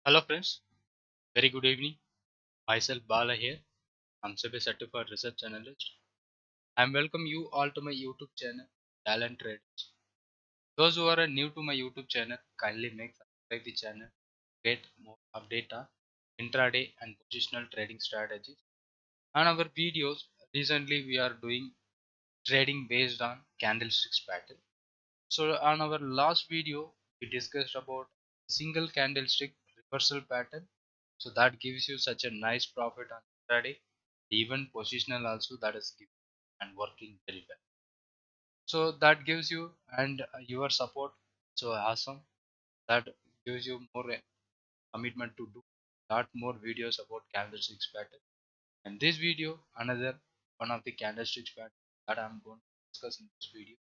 Hello friends, very good evening. Myself Bala here. I'm SEBI certified research analyst. I welcome you all to my YouTube channel, Talent Traders. Those who are new to my YouTube channel, kindly make subscribe the channel, get more update on intraday and positional trading strategies. On our videos, recently we are doing trading based on candlesticks pattern. So on our last video, we discussed about single candlestick reversal pattern. So that gives you such a nice profit on intraday. Even positional also that is giving and working very well. So that gives you and your support. So awesome. That gives you more commitment to do lot more videos about candlesticks pattern. And this video, another one of the candlesticks pattern that I'm going to discuss in this video.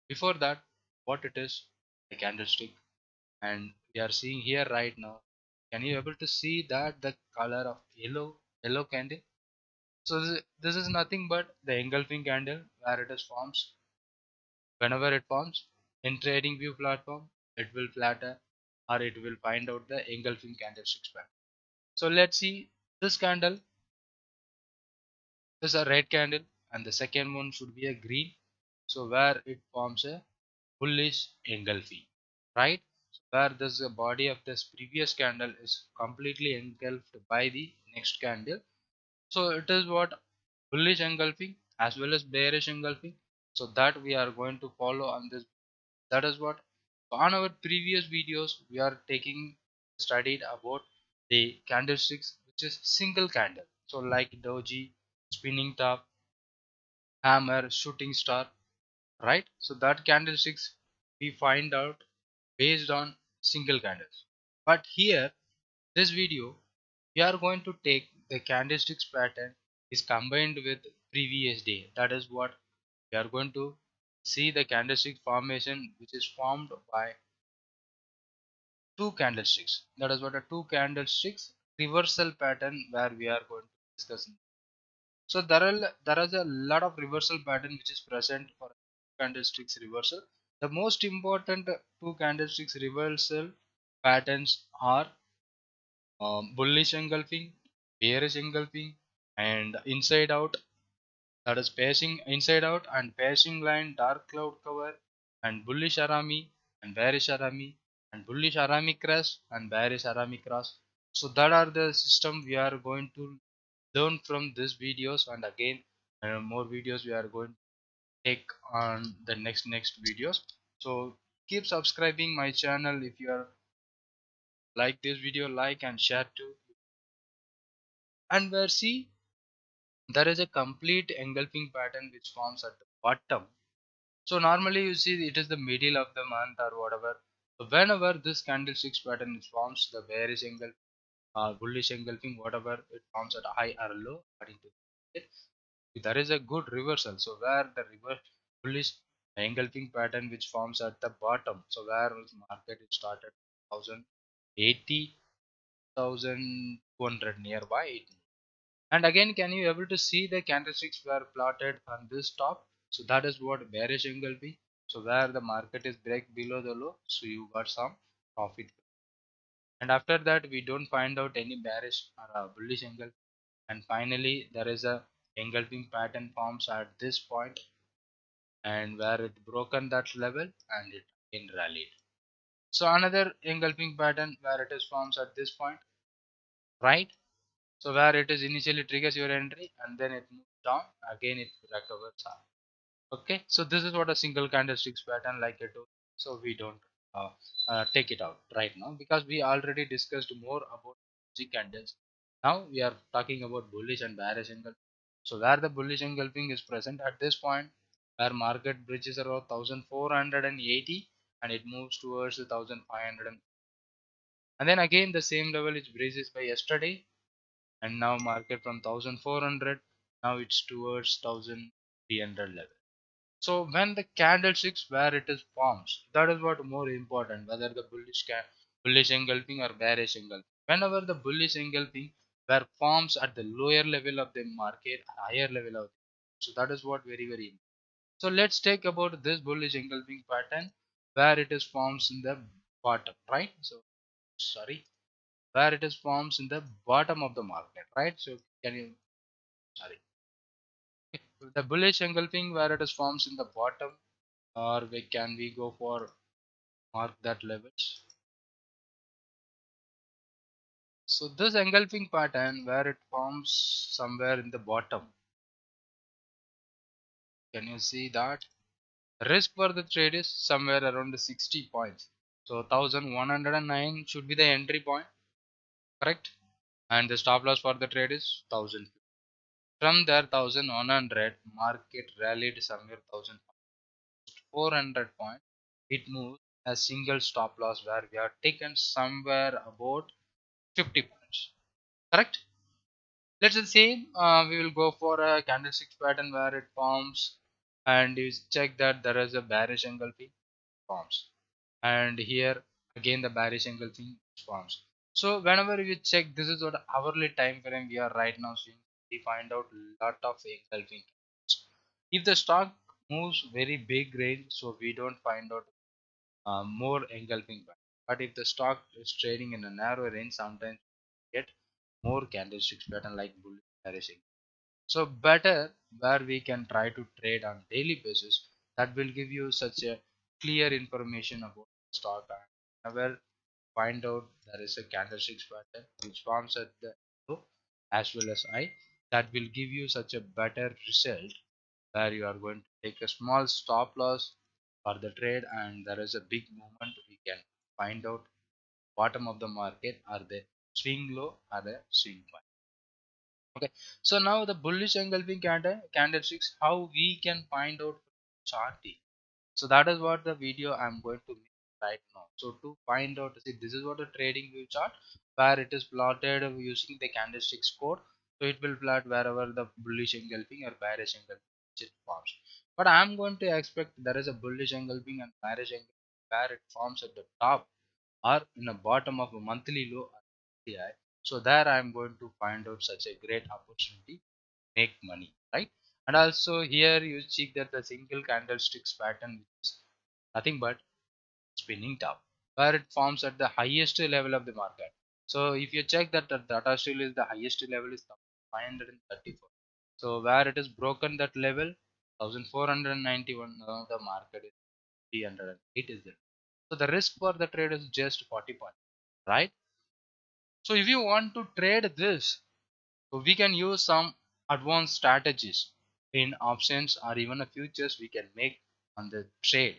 Before that, what it is, a candlestick, and we are seeing here right now. Can you able to see that the color of yellow candle? So this is nothing but the engulfing candle where it is forms. Whenever it forms in trading view platform, it will flatter or it will find out the engulfing candlestick pattern. So let's see, this candle is a red candle and the second one should be a green. So where it forms a bullish engulfing, right? So where this body of this previous candle is completely engulfed by the next candle. So it is what bullish engulfing as well as bearish engulfing. So that we are going to follow on this. That is what on our previous videos we are taking studied about the candlesticks which is single candle. So like doji, spinning top, hammer, shooting star, right? So that candlesticks we find out based on single candles. But here, this video, we are going to take the candlesticks pattern is combined with previous day. That is what we are going to see the candlestick formation which is formed by two candlesticks. That is what a two candlesticks reversal pattern where we are going to discuss. So there is a lot of reversal pattern which is present for candlesticks reversal. The most important two candlesticks reversal patterns are bullish engulfing, bearish engulfing, and inside out. That is pacing inside out and pacing line dark cloud cover and bullish arami and bearish arami and bullish arami cross and bearish arami cross. So that are the system we are going to learn from these videos, and again more videos we are going to take on the next videos. So keep subscribing my channel if you are like this video, like and share too. And where see there is a complete engulfing pattern which forms at the bottom. So normally you see it is the middle of the month or whatever. So whenever this candlesticks pattern forms the bearish engulf bullish engulfing, whatever it forms at a high or low according to it, there is a good reversal. So where the reverse bullish engulfing pattern which forms at the bottom. So where this market it started 1080,200 nearby. And again, can you able to see the candlesticks were plotted on this top? So that is what bearish engulfing. So where the market is break below the low, so you got some profit. And after that, we don't find out any bearish or a bullish engulf. And finally, there is a engulfing pattern forms at this point, and where it broken that level and it again rallied. So another engulfing pattern where it is forms at this point, right? So where it is initially triggers your entry and then it moves down, again it recovers up. Okay, so this is what a single candlesticks pattern like it do. So we don't uh, take it out right now because we already discussed more about the candles. Now we are talking about bullish and bearish engulfing. So where the bullish engulfing is present at this point, where market bridges around 1480 and it moves towards the 1500, and then again the same level is breaches by yesterday, and now market from 1400, now it's towards 1300 level. So when the candlesticks where it is forms, that is what more important, whether the bullish engulfing or bearish engulfing. Whenever the bullish engulfing where forms at the lower level of the market, higher level of, so that is what very important. So let's take about this bullish engulfing pattern where it is forms in the bottom, right? So sorry. where it is forms in the bottom of the market, right? So can you, sorry, the bullish engulfing where it is forms in the bottom, or can we go for mark that levels? So this engulfing pattern where it forms somewhere in the bottom, can you see that? Risk for the trade is somewhere around the 60 points. So 1109 should be the entry point, correct? And the stop loss for the trade is 1000. From there 1100 market rallied somewhere 1400 point. It moved a single stop loss where we are taken somewhere about 50 points, correct? Let's say we will go for a candlestick pattern where it forms, and you check that there is a bearish engulfing forms, and here again the bearish engulfing forms. So whenever you check, this is what hourly time frame we are right now seeing, we find out lot of engulfing. If the stock moves very big range, so we don't find out more engulfing pattern. But if the stock is trading in a narrow range, sometimes we get more candlesticks pattern like bullish bearish. So better where we can try to trade on daily basis, that will give you such a clear information about the stock, and whenever find out there is a candlestick pattern which forms at the low as well as high, that will give you such a better result where you are going to take a small stop loss for the trade, and there is a big movement, we can find out bottom of the market are the swing low or the swing high. Okay, so now the bullish engulfing candlesticks, how we can find out charting. So that is what the video I'm going to make right now. So to find out, see, this is what a trading view chart where it is plotted using the candlesticks code. So it will plot wherever the bullish engulfing or bearish engulfing it forms. But I'm going to expect there is a bullish engulfing and bearish engulfing where it forms at the top or in the bottom of a monthly low or monthly high. So there I am going to find out such a great opportunity, make money, right? And also here you see that the single candlesticks pattern is nothing but spinning top, where it forms at the highest level of the market. So if you check that the data still is the highest level is 534. So where it is broken that level 1491, the market is 308 is there. So the risk for the trade is just 40 points, right? So if you want to trade this, so we can use some advanced strategies in options or even a futures we can make on the trade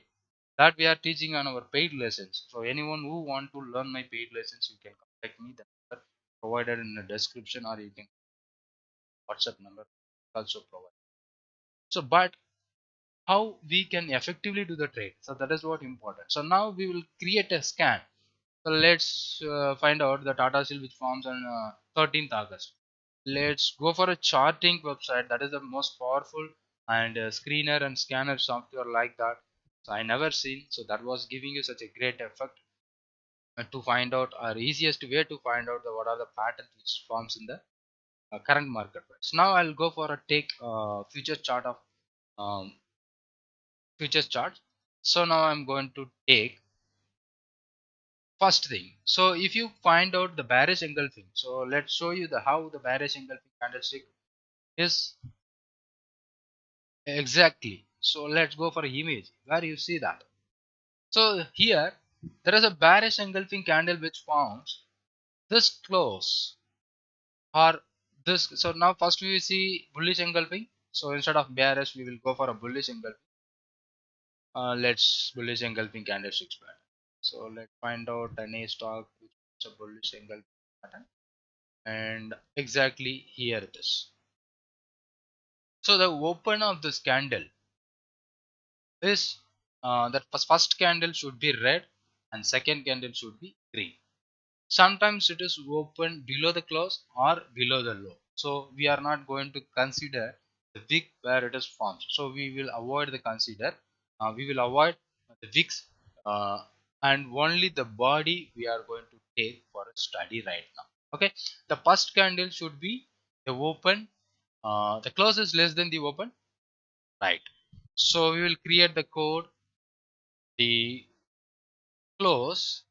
that we are teaching on our paid lessons. So anyone who want to learn my paid lessons, you can contact me. The number provided in the description, or you can WhatsApp number also provide. So but how we can effectively do the trade, so that is what important. So now we will create a scan. So let's find out the Tata Steel which forms on 13th August. Let's go for a charting website that is the most powerful and screener and scanner software like that. So I never seen. So that was giving you such a great effect to find out, or easiest way to find out the what are the patterns which forms in the current market price. Now I'll go for a take future chart of um, futures chart. So now I'm going to take first thing. So if you find out the bearish engulfing, so let's show you the how the bearish engulfing candlestick is exactly. So let's go for image where you see that. So here there is a bearish engulfing candle which forms this close or this. So now first we will see bullish engulfing. So instead of bearish we will go for a bullish engulfing. Let's bullish engulfing candlesticks pattern. So let's find out any stock which is a bullish engulfing pattern, and exactly here it is. So the open of this candle is that first candle should be red and second candle should be green. Sometimes it is open below the close or below the low. So we are not going to consider the wick where it is formed. So we will avoid the consider. We will avoid the wicks and only the body we are going to take for a study right now. Okay, the first candle should be the open. The close is less than the open, right? So we will create the code, the close,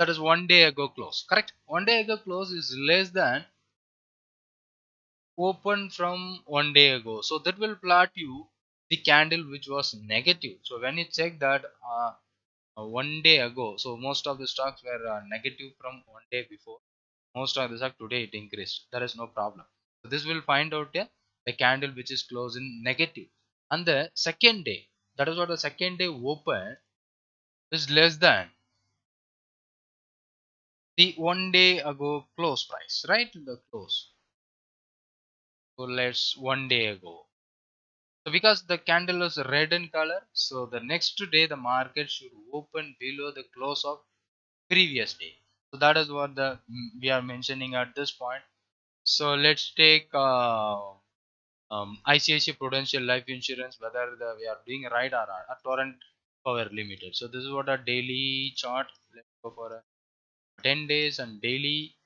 That is 1 day ago close. Correct? 1 day ago close is less than open from 1 day ago. So that will plot you the candle which was negative. So when you check that 1 day ago, so most of the stocks were negative from 1 day before. Most of the stock today it increased. There is no problem. So this will find out a candle which is closed in negative. And the second day, that is what the second day open is less than the 1 day ago close price, right? The close. So let's 1 day ago. So because the candle is red in color, so the next day the market should open below the close of previous day. So that is what the we are mentioning at this point. So let's take ICICI Prudential Life Insurance, whether we are doing right or not, a Torrent Power Limited. So this is what a daily chart. Let's go for a 10 days and daily.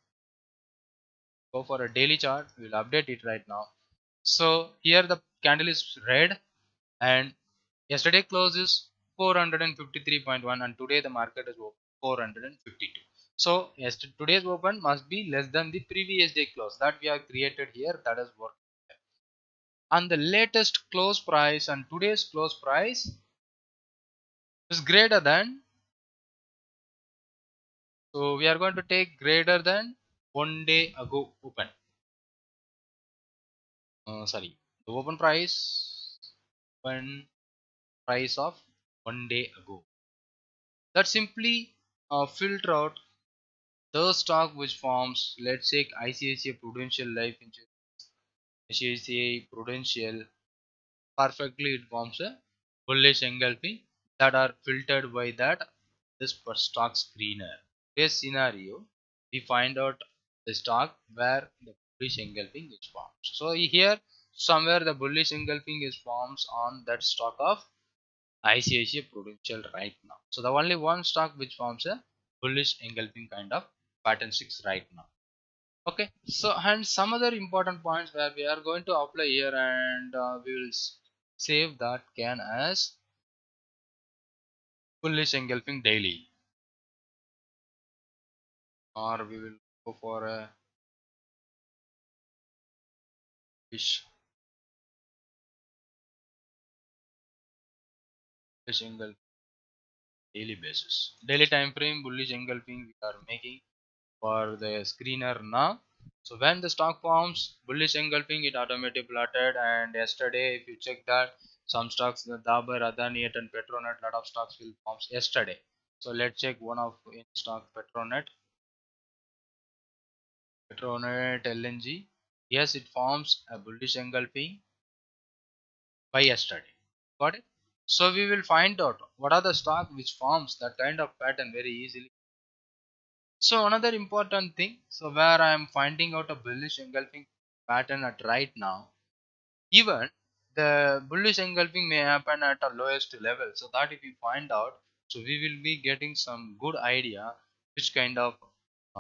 Go for a daily chart. We'll update it right now. So here the candle is red and yesterday close is 453.1 and today the market is open 452. So yes, today's open must be less than the previous day close that we have created here. That is work. And the latest close price and today's close price is greater than, so we are going to take greater than 1 day ago open, sorry, the open price of 1 day ago. That simply filter out the stock which forms, let's say ICICI Prudential Life Insurance, ICICI Prudential, perfectly it forms a bullish engulfing that are filtered by that this per stock screener. This scenario we find out the stock where the bullish engulfing is formed. So here somewhere the bullish engulfing is forms on that stock of ICICI Prudential right now. So the only one stock which forms a bullish engulfing kind of pattern 6 right now. Okay, so and some other important points where we are going to apply here and we will save that can as bullish engulfing daily, or we will go for a bullish engulfing daily basis. Daily time frame bullish engulfing we are making for the screener now. So when the stock forms bullish engulfing, it automatically plotted. And yesterday, if you check that, some stocks, the Dabur, Adani, and Petronet, lot of stocks will forms yesterday. So let's check one of any stock, Petronet LNG. Yes, it forms a bullish engulfing by yesterday. Got it? So we will find out what are the stock which forms that kind of pattern very easily. So another important thing, so where I am finding out a bullish engulfing pattern at right now, even the bullish engulfing may happen at a lowest level. So that if we find out, so we will be getting some good idea which kind of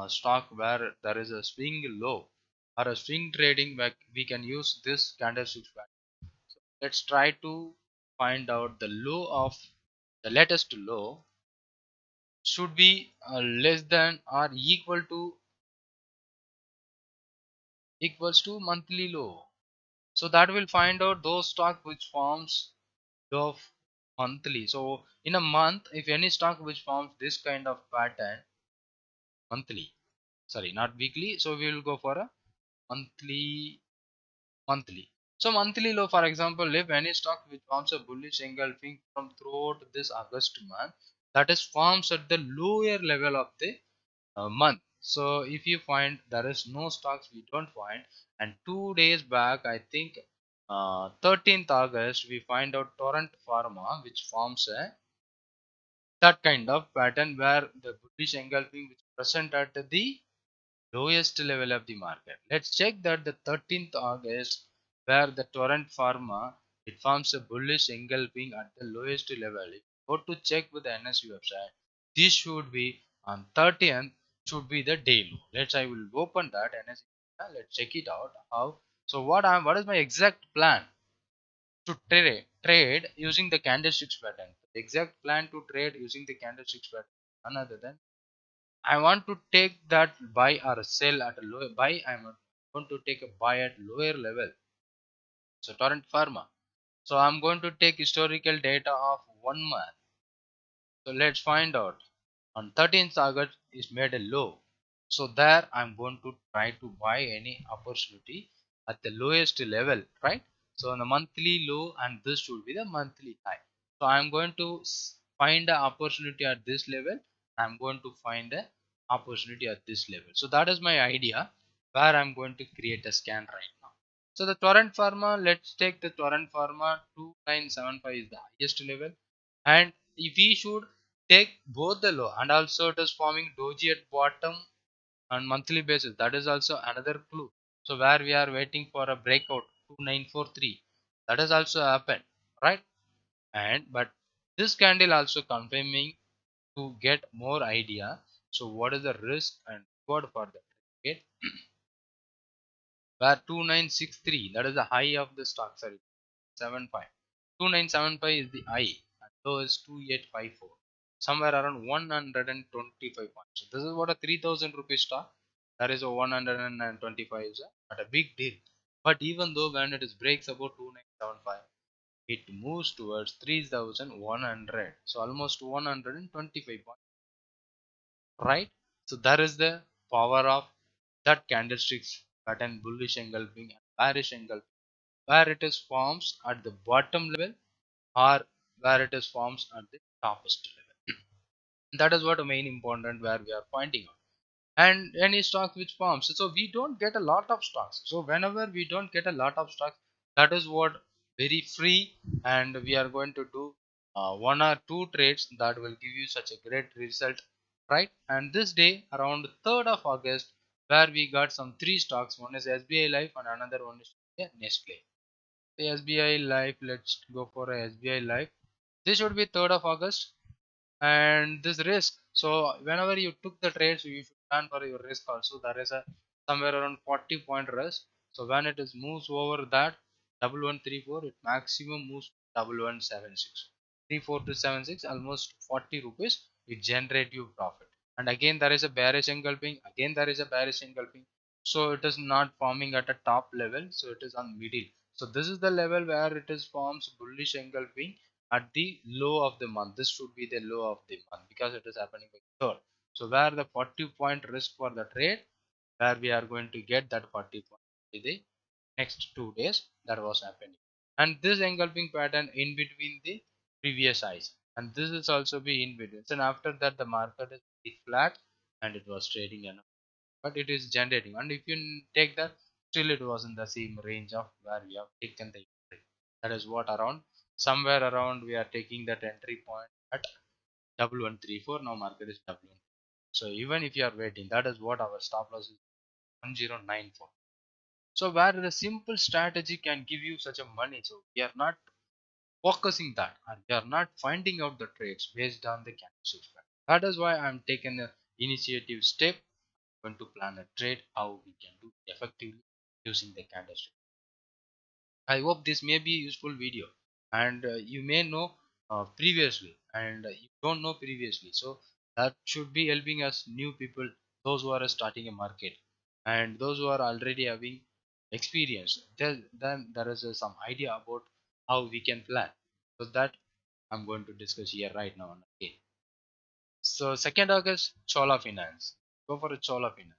stock where there is a swing low or a swing trading where we can use this candlestick pattern. So let's try to find out the low of the latest low should be less than or equals to monthly low. So that will find out those stock which forms low of monthly. So in a month, if any stock which forms this kind of pattern monthly, sorry, not weekly. So we will go for a monthly, monthly. So monthly low, for example, if any stock which forms a bullish engulfing from throughout this August month, that is forms at the lower level of the month. So if you find there is no stocks we don't find, and 2 days back I think 13th August we find out Torrent Pharma which forms a that kind of pattern where the bullish engulfing which present at the lowest level of the market. Let's check that the 13th August where the Torrent Pharma it forms a bullish engulfing at the lowest level. If you go to check with the NSE website, this should be on 30th should be the day low. I will open that NSE. Let's check it out. How? So what is my exact plan to trade using the candlesticks pattern? The exact plan to trade using the candlesticks pattern none other than I want to take that buy or sell at a lower buy. I want to take a buy at lower level. So Torrent Pharma. So I'm going to take historical data of 1 month. So let's find out. On 13th August is made a low. So there I'm going to try to buy any opportunity at the lowest level, right? So on the monthly low, and this should be the monthly high. So I'm going to find the opportunity at this level. I'm going to find the opportunity at this level. So that is my idea where I'm going to create a scan right now. So the Torrent Pharma, let's take the Torrent Pharma 2975 is the highest level, and if we should take both the low and also it is forming doji at bottom on monthly basis, that is also another clue. So where we are waiting for a breakout 2943, that has also happened, right? And but this candle also confirming to get more idea. So what is the risk and reward for that? Okay, where 2963, that is the high of the stock, sorry, 75. 2975 is the high and low is 2854, somewhere around 125 points. So this is what a 3000 rupees stock, that is a 125 is not a big deal. But even though when it is breaks about 2975, it moves towards 3100, so almost 125 points, right? So that is the power of that candlesticks pattern, bullish engulfing and bearish engulfing, where it is forms at the bottom level or where it is forms at the topest level. That is what main important where we are pointing out. And any stock which forms, so we don't get a lot of stocks. So whenever we don't get a lot of stocks, that is what very free, and we are going to do one or two trades that will give you such a great result, right? And this day around 3rd of August, where we got some three stocks, one is SBI Life and another one is Nestle. The SBI Life, let's go for a SBI Life. This should be 3rd of August. And this risk, so whenever you took the trades, you should plan for your risk also. There is a somewhere around 40 point risk. So when it is moves over that 1134, it maximum moves 1176, 34 to 76, almost 40 rupees it generate you profit. And again there is a bearish engulfing, again there is a bearish engulfing. So it is not forming at a top level, so it is on middle. So this is the level where it is forms bullish engulfing at the low of the month. This should be the low of the month because it is happening by third. So where the 40-point risk for the trade, where we are going to get that 40 point in the next 2 days, that was happening. And this engulfing pattern in between the previous highs, and this is also be in between. And after that the market is pretty flat and it was trading enough, but it is generating. And if you take that, still it was in the same range of where we have taken the entry. That is what around somewhere around we are taking that entry point at 1134. Now market is w. So even if you are waiting, that is what our stop loss is, 1094. So where the simple strategy can give you such a money, so we are not focusing that, and we are not finding out the trades based on the candlestick. That is why I'm taking the initiative step, going to plan a trade how we can do effectively using the candlestick. I hope this may be a useful video, and you may know previously, and you don't know previously. So that should be helping us new people, those who are starting a market, and those who are already having experience. Then there is some idea about how we can plan. So that I'm going to discuss here right now and again. So 2nd August, Chola Finance. Go for a Chola Finance.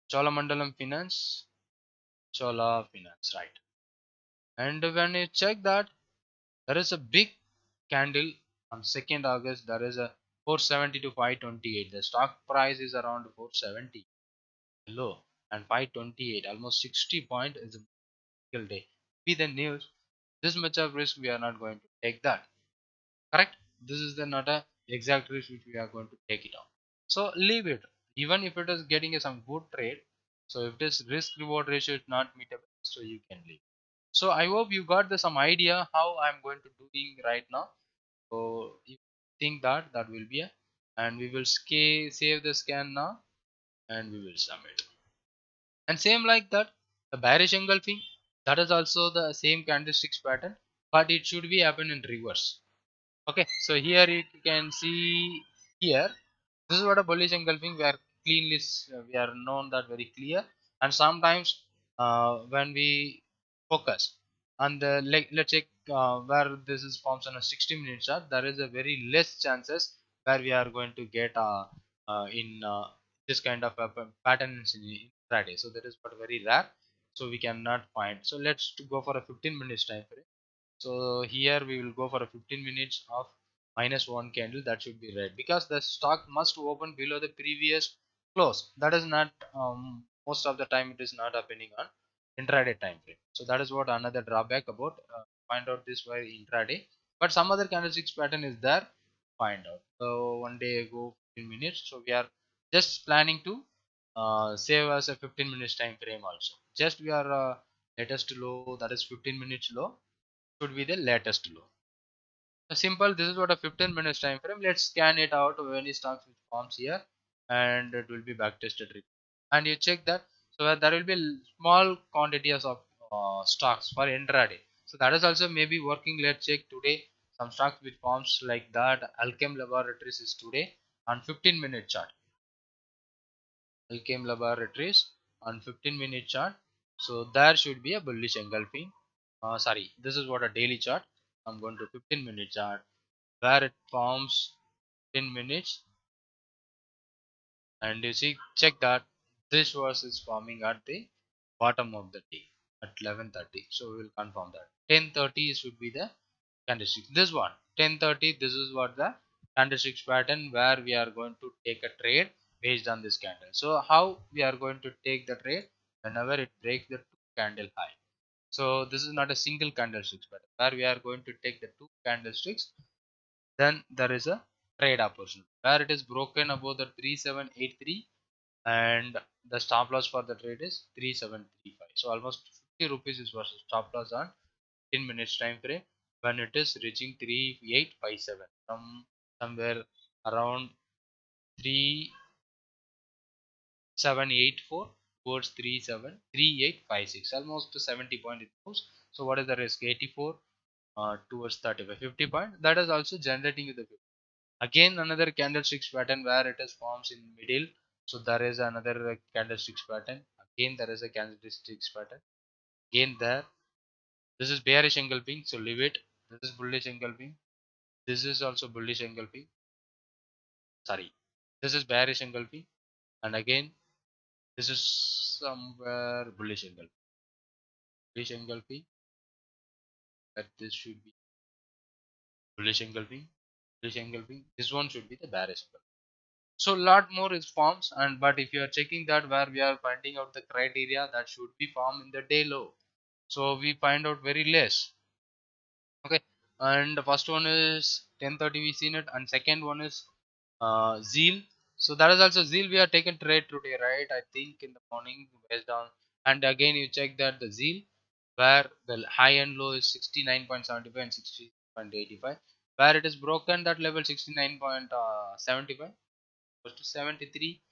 Chola Mandalam Finance. Chola Finance, right? And when you check that, there is a big candle on 2nd August. There is a 470 to 528. The stock price is around 470 low and 528, almost 60 point is a single day. Be the news, this much of risk we are not going to take that. Correct? This is the not a exact risk which we are going to take it on. So leave it. Even if it is getting some good trade, so if this risk reward ratio is not meetable, so you can leave. So I hope you got some idea how I'm going to doing right now. So if you think that that will be a, and we will save the scan now and we will submit. And same like that, the bearish engulfing, that is also the same candlesticks pattern, but it should be happen in reverse. Okay, so here you can see here This is what a bullish engulfing we are cleanly we are known that very clear. And sometimes when we focus on the let's check where this is forms on a 60-minute chart, there is a very less chances where we are going to get in this kind of a patterns in intraday. So that is but very rare, so we cannot find. So let's go for a 15 minutes time frame. So here we will go for a 15 minutes of minus one candle. That should be red because the stock must open below the previous close. That is not most of the time it is not happening on intraday time frame. So that is what another drawback about find out this by intraday. But some other candlesticks pattern is there, find out. So one day ago 15 minutes, so we are just planning to save us a 15 minutes time frame also. Just we are latest low, that is 15 minutes low should be the latest low. Simple, this is what a 15 minutes time frame. Let's scan it out when it starts with forms here, and it will be back tested. And you check that, so that there will be small quantities of stocks for intraday. So that is also maybe working. Let's check today some stocks with forms like that. Alchem Laboratories is today on 15-minute chart. Alchem Laboratories on 15-minute chart. So there should be a bullish engulfing. Sorry, this is what a daily chart. I'm going to 15-minute chart where it forms 10 minutes, and you see check that this was is forming at the bottom of the day at 11:30. So we will confirm that 10:30 should be the candlestick. This one 10:30, this is what the candlestick pattern where we are going to take a trade based on this candle. So how we are going to take the trade? Whenever it breaks the two candle high. So this is not a single candlestick pattern where we are going to take the two candlesticks, then there is a trade opportunity where it is broken above the 3783, and the stop loss for the trade is 3735. So almost 50 rupees is versus stop loss on 10 minutes time frame when it is reaching 3857 from somewhere around 3784 towards 373856, almost 70 point it moves. So what is the risk? 84 towards 35, 50 point. That is also generating the again another candlesticks pattern where it is forms in middle. So there is another candlesticks pattern. Again there is a candlesticks pattern. Again there. This is bearish engulfing. So leave it. This is bullish engulfing. This is also bullish engulfing. Sorry. This is bearish engulfing. And again this is somewhere bullish engulfing. Bullish engulfing. That this should be bullish engulfing. Bullish engulfing. This one should be the bearish engulfing. So lot more is forms, and but if you are checking that where we are finding out the criteria that should be formed in the day low, so we find out very less. Okay, and the first one is 10:30 we seen it, and second one is zeal. So that is also zeal we are taken trade today, right? I think in the morning based on, and again you check that the zeal where the high and low is 69.75 and 60.85, where it is broken that level 69.75 goes to 73.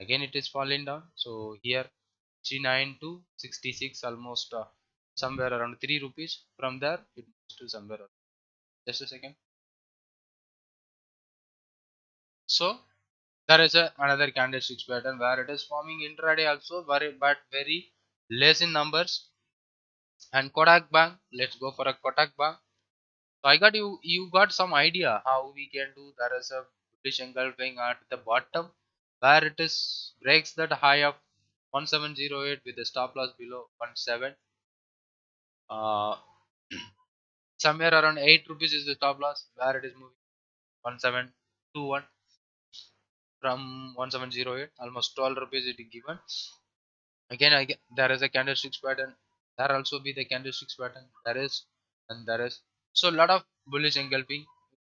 Again it is falling down. So here 69 to 66, almost somewhere around 3 rupees. From there it moves to somewhere around. Just a second. So there is another candlestick pattern where it is forming intraday also, but very less in numbers. And Kodak Bank, let's go for a Kodak Bank. So I got you got some idea how we can do. There is a bullish engulfing at the bottom where it is breaks that high of 1708 with the stop loss below 17. uh, Somewhere around 8 rupees is the stop loss where it is moving 1721 from 1708, almost 12 rupees it is given. Again there is a candlesticks pattern, there also be the candlesticks pattern, there is, and there is. So a lot of bullish engulfing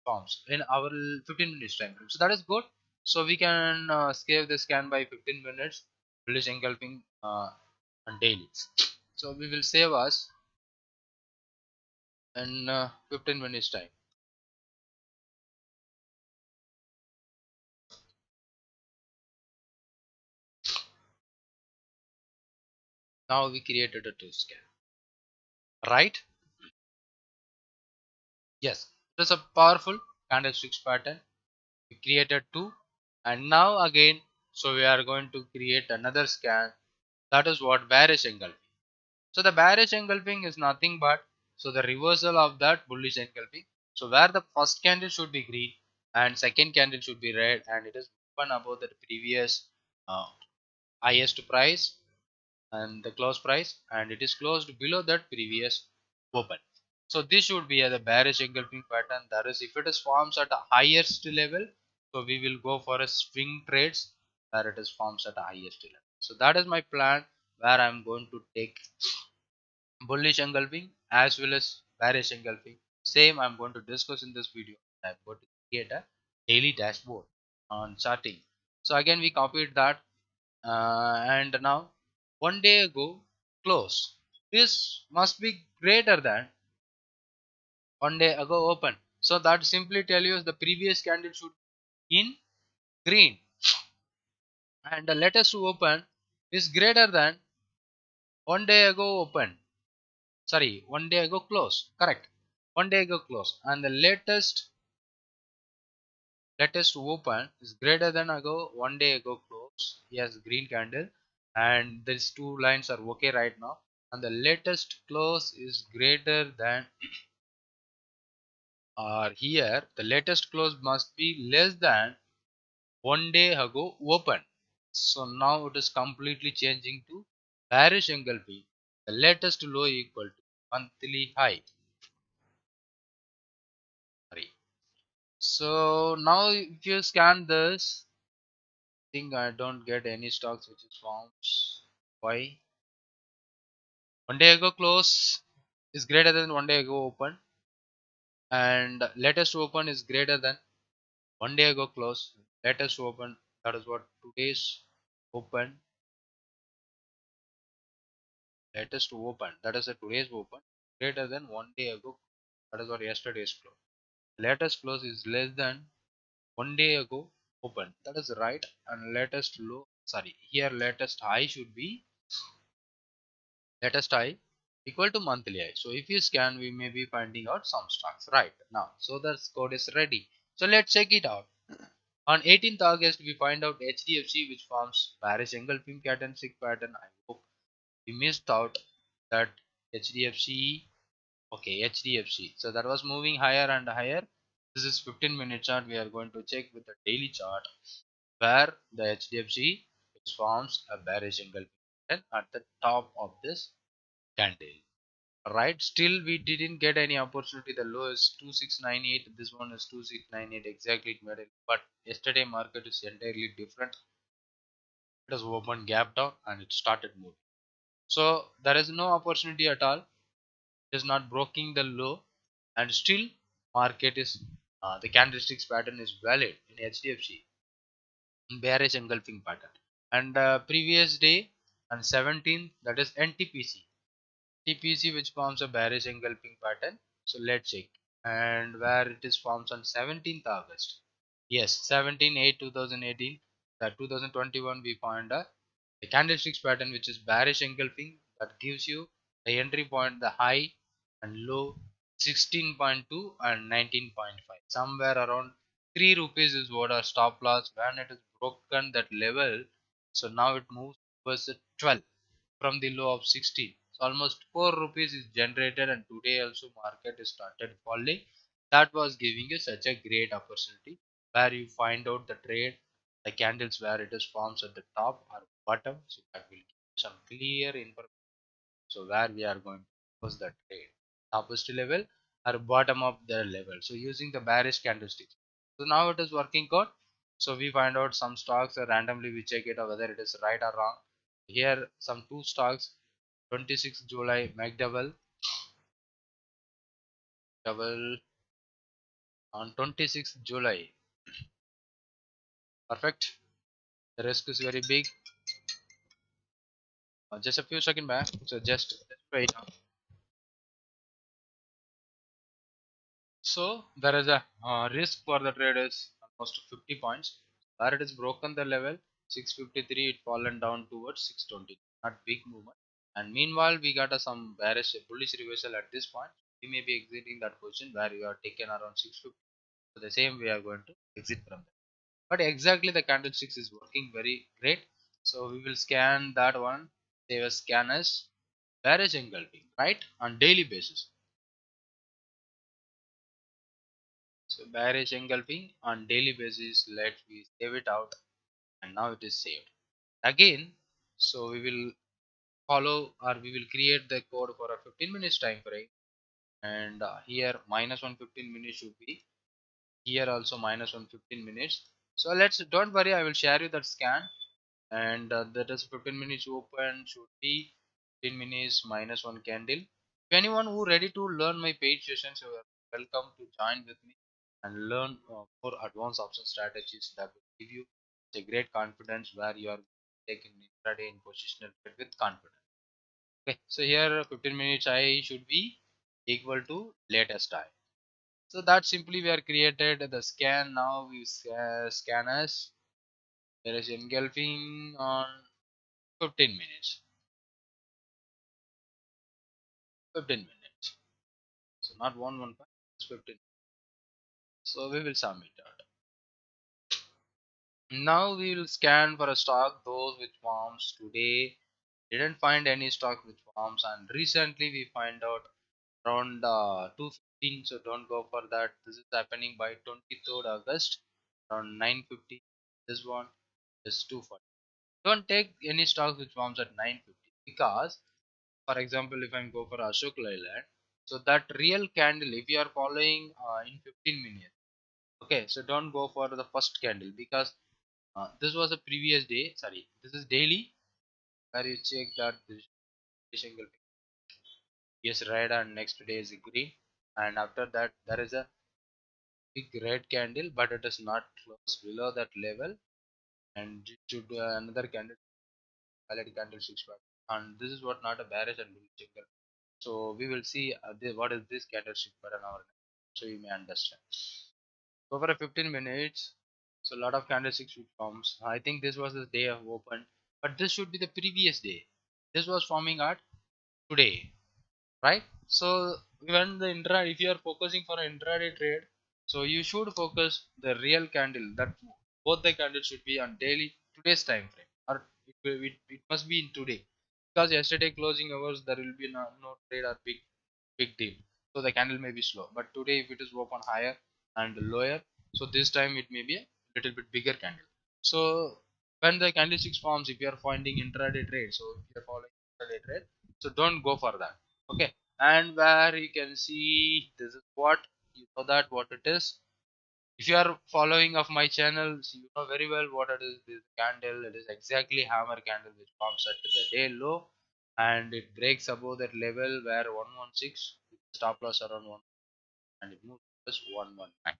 forms in our 15 minutes time frame, so that is good. So we can scale the scan by 15 minutes bullish engulfing on daily. So we will save us in 15 minutes time. Now we created a two scan, right? Yes, it is a powerful candlesticks pattern. We created two. And now again, so we are going to create another scan. That is what bearish engulfing. So the bearish engulfing is nothing but so the reversal of that bullish engulfing. So where the first candle should be green and second candle should be red, and it is open above the previous uh, highest price and the close price, and it is closed below that previous open. So this should be the bearish engulfing pattern. That is, if it is forms at a highest level, so we will go for a swing trades where it is forms at a highest level. So that is my plan, where I am going to take bullish engulfing as well as bearish engulfing. Same I'm going to discuss in this video. I'm going to create a daily dashboard on charting. So again we copied that, and now one day ago close. This must be greater than one day ago open. So that simply tell you the previous candle should be in green, and the latest open is greater than one day ago open. Sorry, one day ago close. Correct. One day ago close, and the latest open is greater than ago one day ago close. Yes, green candle, and these two lines are okay right now. And the latest close is greater than, or here the latest close must be less than one day ago open. So now it is completely changing to bearish engulfing. The latest low equal to monthly high. Sorry. So now if you scan this, I think I don't get any stocks which is forms. Why? One day ago close is greater than one day ago open, and latest open is greater than one day ago close. Latest open, that is what today's open, latest open, that is a today's open, greater than one day ago. That is what yesterday's close. Latest close is less than one day ago open. That is right. And latest low, sorry, here latest high should be latest high equal to monthly high. So if you scan, we may be finding out some stocks right now. So the code is ready. So let's check it out. On 18th August, we find out HDFC, which forms bearish engulfing candlestick pattern. I hope we missed out that HDFC. Okay, HDFC. So that was moving higher and higher. This is 15-minute chart. We are going to check with the daily chart, where the HDFC forms a bearish engulfing pattern at the top of this candle. Right, still we didn't get any opportunity. The low is 2698, this one is 2698 exactly it made it, but yesterday market is entirely different. It has opened gap down and it started moving, so there is no opportunity at all. It is not breaking the low, and still market is the candlesticks pattern is valid in HDFC, bearish engulfing pattern. And previous day and 17th, that is NTPC, TPC, which forms a bearish engulfing pattern. So let's check. And where it is forms on 17th August. Yes, 17/8/2018. That 2021 we found a candlesticks pattern which is bearish engulfing, that gives you the entry point, the high and low 16.2 and 19.5. Somewhere around 3 rupees is what our stop loss when it is broken that level. So now it moves towards the 12 from the low of 16. So almost 4 rupees is generated, and today also market is started falling. That was giving you such a great opportunity, where you find out the trade, the candles where it is forms at the top or bottom. So that will give you some clear information. So where we are going to close the trade, topest level or bottom of the level. So using the bearish candlesticks. So now it is working out. So we find out some stocks, randomly we check it out whether it is right or wrong. Here some two stocks, 26th July McDowell double on 26th July. Perfect. The risk is very big. Just a few seconds back. So just wait. So there is a risk for the trade is almost 50 points. Where it is broken the level 653, it fallen down towards 620. Not big movement. And meanwhile, we got some bearish bullish reversal at this point. We may be exiting that position where you are taken around 650. So the same we are going to exit from that. but exactly the candlesticks is working very great. So we will scan that one. They will scan us bearish engulfing, right, on daily basis. So bearish engulfing on daily basis. Let we save it out, and now it is saved again. So we will follow, or we will create the code for a 15 minutes time frame, and here minus 1 15 minutes should be, here also minus 1 15 minutes. So let's, don't worry, I will share you that scan, and that is 15 minutes open should be 15 minutes minus one candle. If anyone who ready to learn my paid sessions, you are welcome to join with me and learn more advanced option strategies that will give you a great confidence where you are taking intraday in positional trade with confidence. Okay, so here 15 minutes I should be equal to latest time. So that simply we are created the scan. Now we scan as there is engulfing on 15 minutes. 15 minutes. So not 1 1 5, it's 15. So we will submit that. Now we will scan for a stock those which forms today. Didn't find any stock which forms, and recently we find out around 2:15. So don't go for that. This is happening by 23rd August around 9:50. This one is 240. Don't take any stocks which forms at 9:50, because for example if I'm go for Ashok Leyland, so that real candle if you are following in 15 minutes, okay, so don't go for the first candle, because this was a previous day, sorry, this is daily, where you check that this single is red and next day is green, and after that there is a big red candle but it is not close below that level, and it should another candle, valid candlestick pattern, and this is what not a bearish and bullish signal. So we will see what is this candlestick pattern our, so you may understand. So for a 15 minutes, so a lot of candlesticks which forms. I think this was the day of open, but this should be the previous day. This was forming at today, right? So when the intra, if you are focusing for an intraday trade, so you should focus the real candle, that both the candles should be on daily today's time frame, or it must be in today, because yesterday closing hours there will be no trade or big deal. So the candle may be slow, but today if it is open higher and lower, so this time it may be a little bit bigger candle. So when the candlesticks forms, if you are finding intraday trade, so if you are following intraday trade, so don't go for that. Okay, and where you can see this is what, you know that what it is. If you are following of my channel, so you know very well what it is. This candle, it is exactly hammer candle which forms at the day low, and it breaks above that level where 116 stop loss around 1, and it moves plus 119.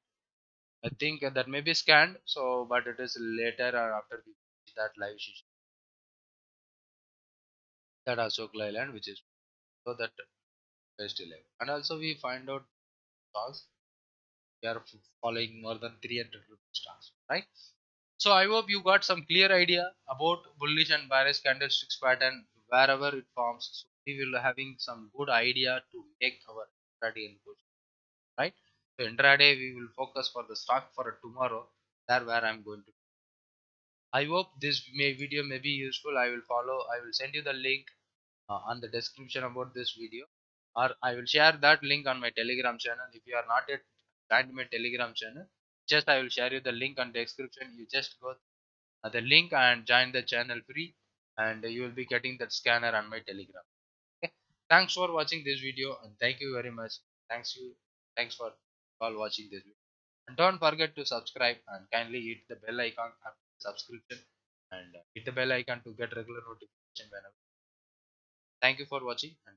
I think that may be scanned, so but it is later or after we finish that live session, that Ashok Leyland, which is so that best 11. And also we find out stocks, we are following more than 300 rupees stocks, right? So I hope you got some clear idea about bullish and bearish candlesticks pattern wherever it forms. So we will having some good idea to make our intraday input, right? So intraday we will focus for the stock for tomorrow. There where I'm going to. I hope this video may be useful. I will follow. I will send you the link on the description about this video, or I will share that link on my Telegram channel. If you are not yet joined my Telegram channel, just I will share you the link on the description. You just go the link and join the channel free, and you will be getting that scanner on my Telegram. Okay, thanks for watching this video, and thank you very much. Thanks for all watching this video, and don't forget to subscribe and kindly hit the bell icon after subscription, and hit the bell icon to get regular notification whenever. Thank you for watching, and